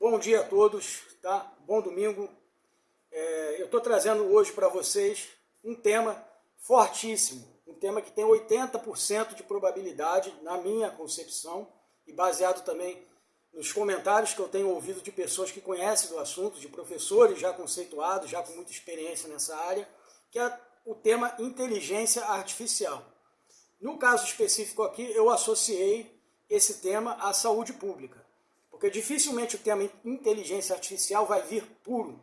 Bom dia a todos, tá? Bom domingo. Eu estou trazendo hoje para vocês um tema fortíssimo, um tema que tem 80% de probabilidade, na minha concepção, e baseado também nos comentários que eu tenho ouvido de pessoas que conhecem do assunto, de professores já conceituados, já com muita experiência nessa área, que é o tema inteligência artificial. No caso específico aqui, eu associei esse tema à saúde pública, porque dificilmente o tema inteligência artificial vai vir puro.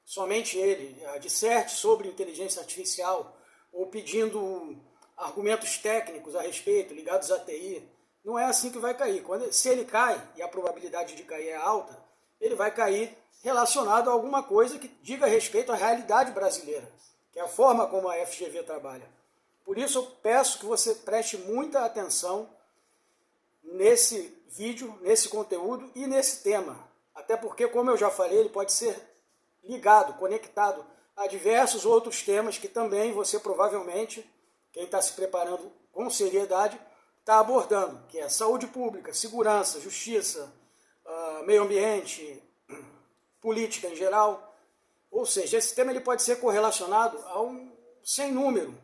Somente ele disserte sobre inteligência artificial ou pedindo argumentos técnicos a respeito, ligados à TI. Não é assim que vai cair. Se ele cai, e a probabilidade de cair é alta, ele vai cair relacionado a alguma coisa que diga respeito à realidade brasileira, que é a forma como a FGV trabalha. Por isso eu peço que você preste muita atenção nesse vídeo, nesse conteúdo e nesse tema. Até porque, como eu já falei, ele pode ser ligado, conectado a diversos outros temas que também você provavelmente, quem está se preparando com seriedade, está abordando, que é saúde pública, segurança, justiça, meio ambiente, política em geral. Ou seja, esse tema ele pode ser correlacionado a um sem número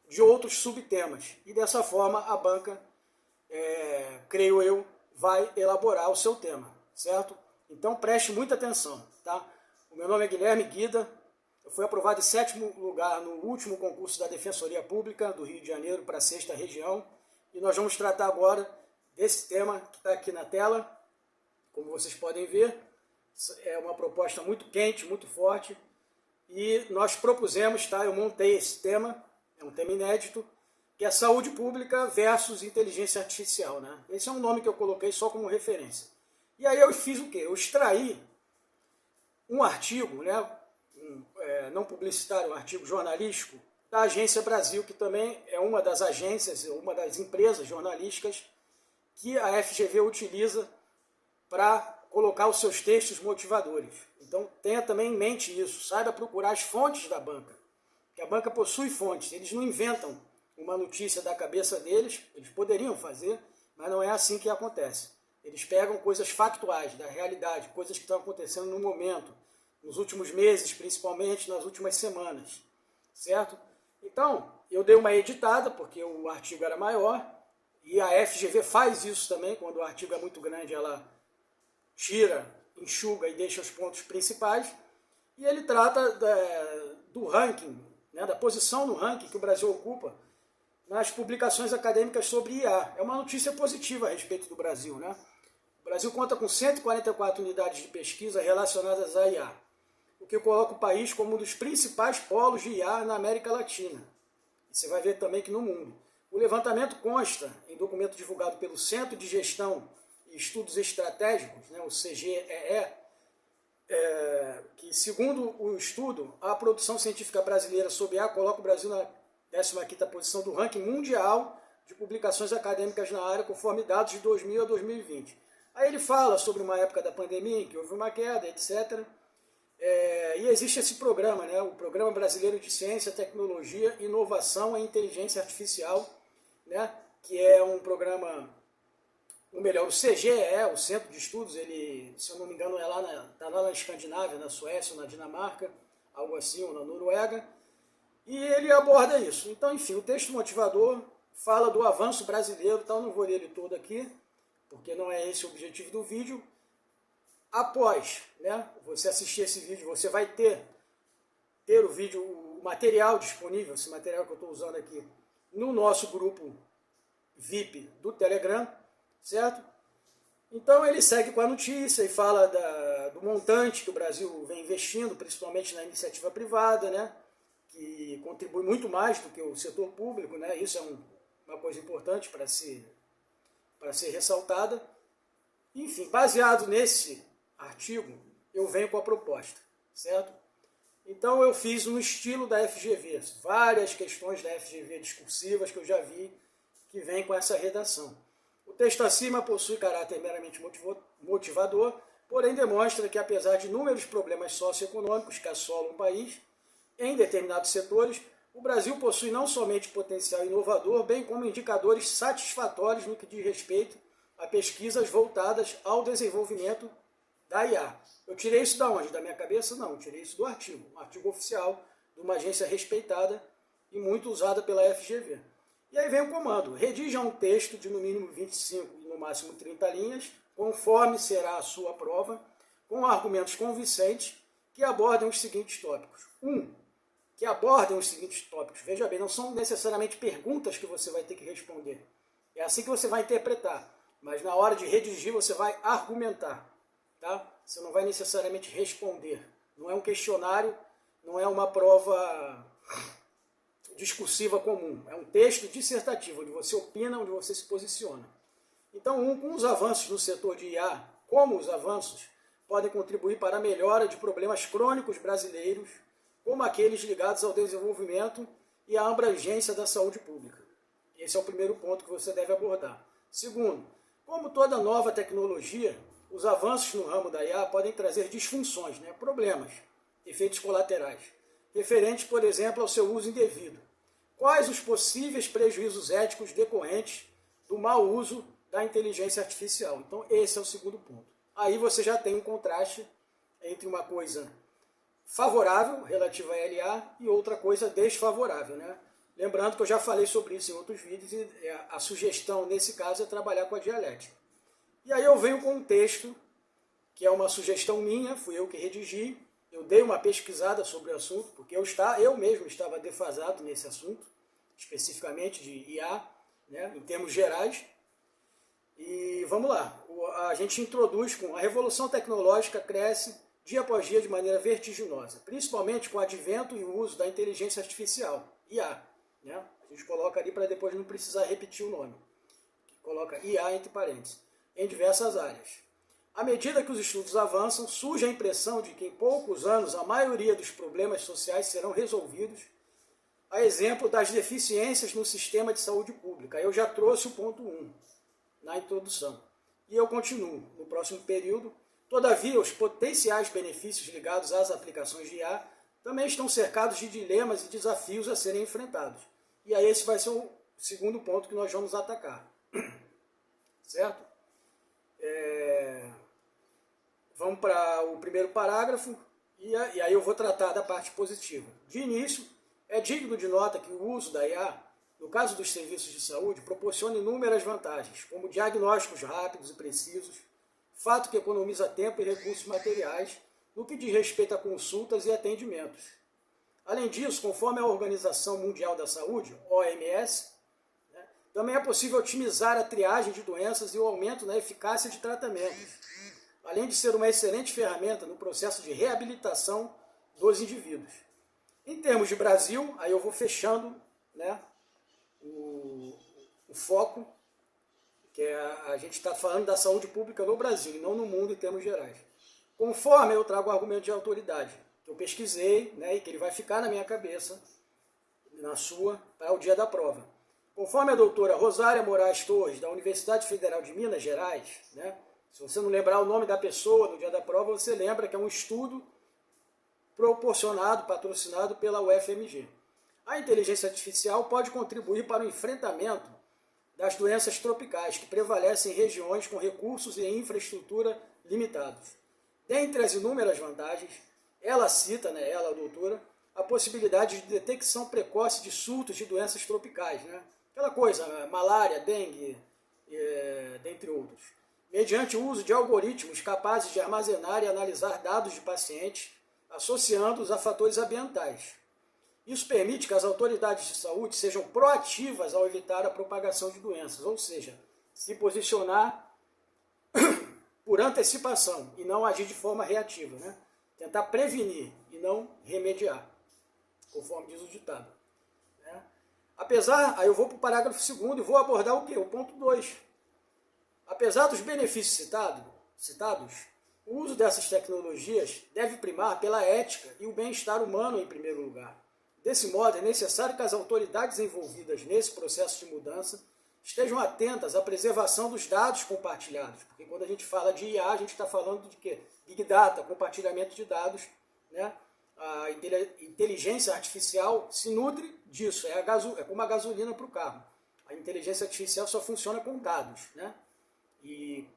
de outros subtemas. E dessa forma a banca, creio eu, vai elaborar o seu tema, certo? Então preste muita atenção, tá? O meu nome é Guilherme Guida, eu fui aprovado em 7º lugar no último concurso da Defensoria Pública do Rio de Janeiro para a 6ª região, e nós vamos tratar agora desse tema que está aqui na tela. Como vocês podem ver, é uma proposta muito quente, muito forte, e nós propusemos, tá? Eu montei esse tema, é um tema inédito, que é saúde pública versus inteligência artificial, né? Esse é um nome que eu coloquei só como referência. E aí eu fiz o quê? Eu extraí um artigo, né, não publicitário, um artigo jornalístico, da Agência Brasil, que também é uma das agências, uma das empresas jornalísticas que a FGV utiliza para colocar os seus textos motivadores. Então tenha também em mente isso, saiba procurar as fontes da banca, que a banca possui fontes, eles não inventam uma notícia da cabeça deles, eles poderiam fazer, mas não é assim que acontece. Eles pegam coisas factuais, da realidade, coisas que estão acontecendo no momento, nos últimos meses, principalmente nas últimas semanas, certo? Então, eu dei uma editada, porque o artigo era maior, e a FGV faz isso também, quando o artigo é muito grande, ela tira, enxuga e deixa os pontos principais, e ele trata do ranking, né, da posição no ranking que o Brasil ocupa nas publicações acadêmicas sobre IA. É uma notícia positiva a respeito do Brasil, né? O Brasil conta com 144 unidades de pesquisa relacionadas à IA, o que coloca o país como um dos principais polos de IA na América Latina. E você vai ver também que no mundo. O levantamento consta em documento divulgado pelo Centro de Gestão e Estudos Estratégicos, né, o CGEE, que, segundo o estudo, a produção científica brasileira sobre IA coloca o Brasil na 15ª posição do ranking mundial de publicações acadêmicas na área, conforme dados de 2000 a 2020. Aí ele fala sobre uma época da pandemia, em que houve uma queda, etc. E existe esse programa, né, o Programa Brasileiro de Ciência, Tecnologia, Inovação e Inteligência Artificial, né, que é um programa, ou melhor, o CGE, o Centro de Estudos, ele, se eu não me engano, está lá na Escandinávia, na Suécia, ou na Dinamarca, algo assim, ou na Noruega, e ele aborda isso. Então, enfim, o texto motivador fala do avanço brasileiro, então não vou ler ele todo aqui, porque não é esse o objetivo do vídeo. Após, né, você assistir esse vídeo, você vai ter o vídeo, o material disponível, esse material que eu estou usando aqui, no nosso grupo VIP do Telegram, certo? Então ele segue com a notícia e fala do montante que o Brasil vem investindo, principalmente na iniciativa privada, né, que contribui muito mais do que o setor público, né? Isso é uma coisa importante para ser ressaltada. Enfim, baseado nesse artigo, eu venho com a proposta, certo? Então eu fiz no estilo da FGV, várias questões da FGV discursivas que eu já vi que vem com essa redação. O texto acima possui caráter meramente motivador, porém demonstra que apesar de inúmeros problemas socioeconômicos que assolam o país, em determinados setores, o Brasil possui não somente potencial inovador, bem como indicadores satisfatórios no que diz respeito a pesquisas voltadas ao desenvolvimento da IA. Eu tirei isso da onde? Da minha cabeça? Não, eu tirei isso do artigo. Um artigo oficial de uma agência respeitada e muito usada pela FGV. E aí vem o comando: redija um texto de no mínimo 25 e no máximo 30 linhas, conforme será a sua prova, com argumentos convincentes que abordem os seguintes tópicos. Que abordem os seguintes tópicos. Veja bem, não são necessariamente perguntas que você vai ter que responder. É assim que você vai interpretar. Mas na hora de redigir você vai argumentar. Tá? Você não vai necessariamente responder. Não é um questionário, não é uma prova discursiva comum. É um texto dissertativo, onde você opina, onde você se posiciona. Então, com os avanços no setor de IA, como os avanços podem contribuir para a melhora de problemas crônicos brasileiros, como aqueles ligados ao desenvolvimento e à abrangência da saúde pública. Esse é o primeiro ponto que você deve abordar. Segundo, como toda nova tecnologia, os avanços no ramo da IA podem trazer disfunções, problemas, efeitos colaterais, referentes, por exemplo, ao seu uso indevido. Quais os possíveis prejuízos éticos decorrentes do mau uso da inteligência artificial? Então, esse é o segundo ponto. Aí você já tem um contraste entre uma coisa favorável, relativa à LA, e outra coisa desfavorável, Lembrando que eu já falei sobre isso em outros vídeos, e a sugestão nesse caso é trabalhar com a dialética. E aí eu venho com um texto, que é uma sugestão minha, fui eu que redigi, eu dei uma pesquisada sobre o assunto, porque eu mesmo estava defasado nesse assunto, especificamente de IA, em termos gerais. E vamos lá, a gente introduz com a revolução tecnológica cresce dia após dia de maneira vertiginosa, principalmente com o advento e o uso da inteligência artificial, IA. A gente coloca ali para depois não precisar repetir o nome. Coloca IA entre parênteses, em diversas áreas. À medida que os estudos avançam, surge a impressão de que em poucos anos a maioria dos problemas sociais serão resolvidos, a exemplo das deficiências no sistema de saúde pública. Eu já trouxe o ponto 1 na introdução. E eu continuo no próximo período. Todavia, os potenciais benefícios ligados às aplicações de IA também estão cercados de dilemas e desafios a serem enfrentados. E aí esse vai ser o segundo ponto que nós vamos atacar. Certo? Vamos para o primeiro parágrafo, e aí eu vou tratar da parte positiva. De início, é digno de nota que o uso da IA, no caso dos serviços de saúde, proporciona inúmeras vantagens, como diagnósticos rápidos e precisos, fato que economiza tempo e recursos materiais, no que diz respeito a consultas e atendimentos. Além disso, conforme a Organização Mundial da Saúde, OMS, também é possível otimizar a triagem de doenças e o aumento na eficácia de tratamentos, além de ser uma excelente ferramenta no processo de reabilitação dos indivíduos. Em termos de Brasil, aí eu vou fechando o foco, que a gente está falando da saúde pública no Brasil e não no mundo em termos gerais. Conforme eu trago o argumento de autoridade, que eu pesquisei, e que ele vai ficar na minha cabeça, na sua, para o dia da prova. Conforme a doutora Rosária Moraes Torres, da Universidade Federal de Minas Gerais, se você não lembrar o nome da pessoa no dia da prova, você lembra que é um estudo proporcionado, patrocinado pela UFMG. A inteligência artificial pode contribuir para o enfrentamento das doenças tropicais que prevalecem em regiões com recursos e infraestrutura limitados. Dentre as inúmeras vantagens, ela cita, ela, a doutora, a possibilidade de detecção precoce de surtos de doenças tropicais, aquela coisa, malária, dengue, dentre outros, mediante o uso de algoritmos capazes de armazenar e analisar dados de pacientes, associando-os a fatores ambientais. Isso permite que as autoridades de saúde sejam proativas ao evitar a propagação de doenças, ou seja, se posicionar por antecipação e não agir de forma reativa, Tentar prevenir e não remediar, conforme diz o ditado. Apesar, aí eu vou para o parágrafo 2º e vou abordar o quê? O ponto 2. Apesar dos benefícios citados, o uso dessas tecnologias deve primar pela ética e o bem-estar humano em primeiro lugar. Desse modo, é necessário que as autoridades envolvidas nesse processo de mudança estejam atentas à preservação dos dados compartilhados, porque quando a gente fala de IA, a gente está falando de quê? Big Data, compartilhamento de dados, A inteligência artificial se nutre disso, é como a gasolina para o carro. A inteligência artificial só funciona com dados, E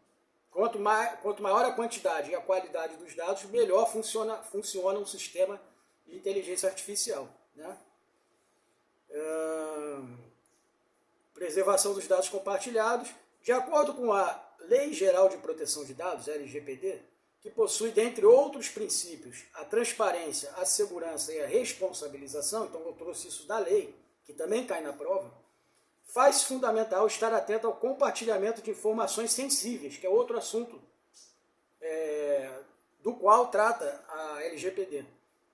quanto maior a quantidade e a qualidade dos dados, melhor funciona um sistema de inteligência artificial, né? Preservação dos dados compartilhados. De acordo com a Lei Geral de Proteção de Dados, LGPD, que possui, dentre outros princípios, a transparência, a segurança e a responsabilização, então eu trouxe isso da lei, que também cai na prova, faz fundamental estar atento ao compartilhamento de informações sensíveis, que é outro assunto do qual trata a LGPD.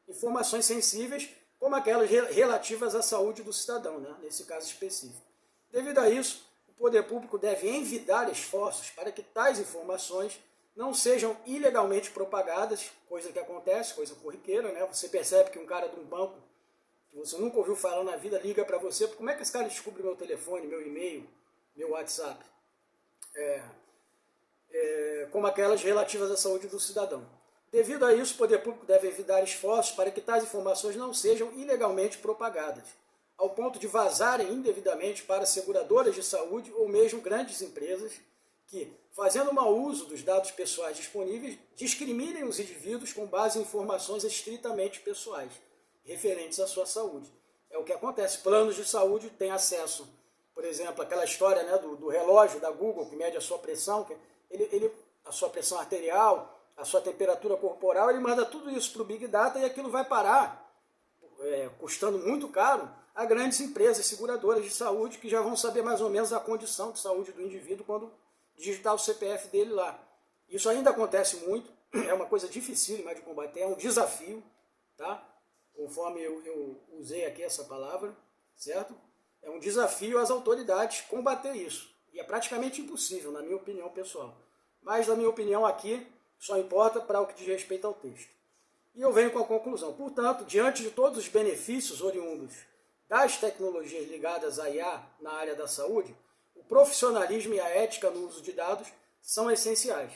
Informações sensíveis, como aquelas relativas à saúde do cidadão, né, nesse caso específico. Devido a isso, o poder público deve envidar esforços para que tais informações não sejam ilegalmente propagadas, coisa que acontece, coisa corriqueira, né? Você percebe que um cara de um banco que você nunca ouviu falar na vida liga para você, como é que esse cara descobre meu telefone, meu e-mail, meu WhatsApp? Como aquelas relativas à saúde do cidadão. Devido a isso, o poder público deve evitar esforços para que tais informações não sejam ilegalmente propagadas, ao ponto de vazarem indevidamente para seguradoras de saúde ou mesmo grandes empresas que, fazendo mau uso dos dados pessoais disponíveis, discriminem os indivíduos com base em informações estritamente pessoais, referentes à sua saúde. É o que acontece. Planos de saúde têm acesso, por exemplo, aquela história, né, do relógio da Google, que mede a sua pressão, a sua pressão arterial, a sua temperatura corporal, ele manda tudo isso para o Big Data e aquilo vai parar, custando muito caro, a grandes empresas seguradoras de saúde que já vão saber mais ou menos a condição de saúde do indivíduo quando digitar o CPF dele lá. Isso ainda acontece muito, é uma coisa dificílima de combater, é um desafio, tá? Conforme eu usei aqui essa palavra, certo? É um desafio às autoridades combater isso. E é praticamente impossível, na minha opinião pessoal. Mas, na minha opinião, aqui só importa para o que diz respeito ao texto. E eu venho com a conclusão. Portanto, diante de todos os benefícios oriundos das tecnologias ligadas à IA na área da saúde, o profissionalismo e a ética no uso de dados são essenciais.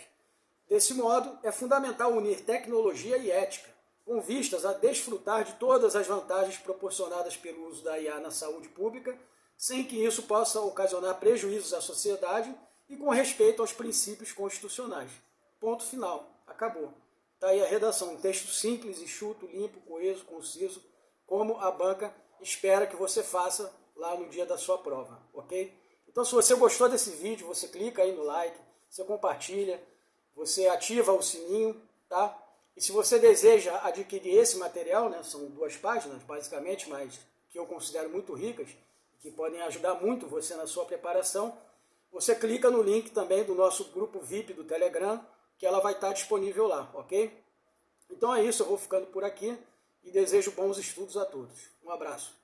Desse modo, é fundamental unir tecnologia e ética, com vistas a desfrutar de todas as vantagens proporcionadas pelo uso da IA na saúde pública, sem que isso possa ocasionar prejuízos à sociedade e com respeito aos princípios constitucionais. Ponto final. Acabou. Está aí a redação. Um texto simples, enxuto, limpo, coeso, conciso, como a banca espera que você faça lá no dia da sua prova, ok? Então, se você gostou desse vídeo, você clica aí no like, você compartilha, você ativa o sininho, tá? E se você deseja adquirir esse material, né, são 2 páginas, basicamente, mas que eu considero muito ricas, que podem ajudar muito você na sua preparação, você clica no link também do nosso grupo VIP do Telegram, que ela vai estar disponível lá, ok? Então é isso, eu vou ficando por aqui e desejo bons estudos a todos. Um abraço.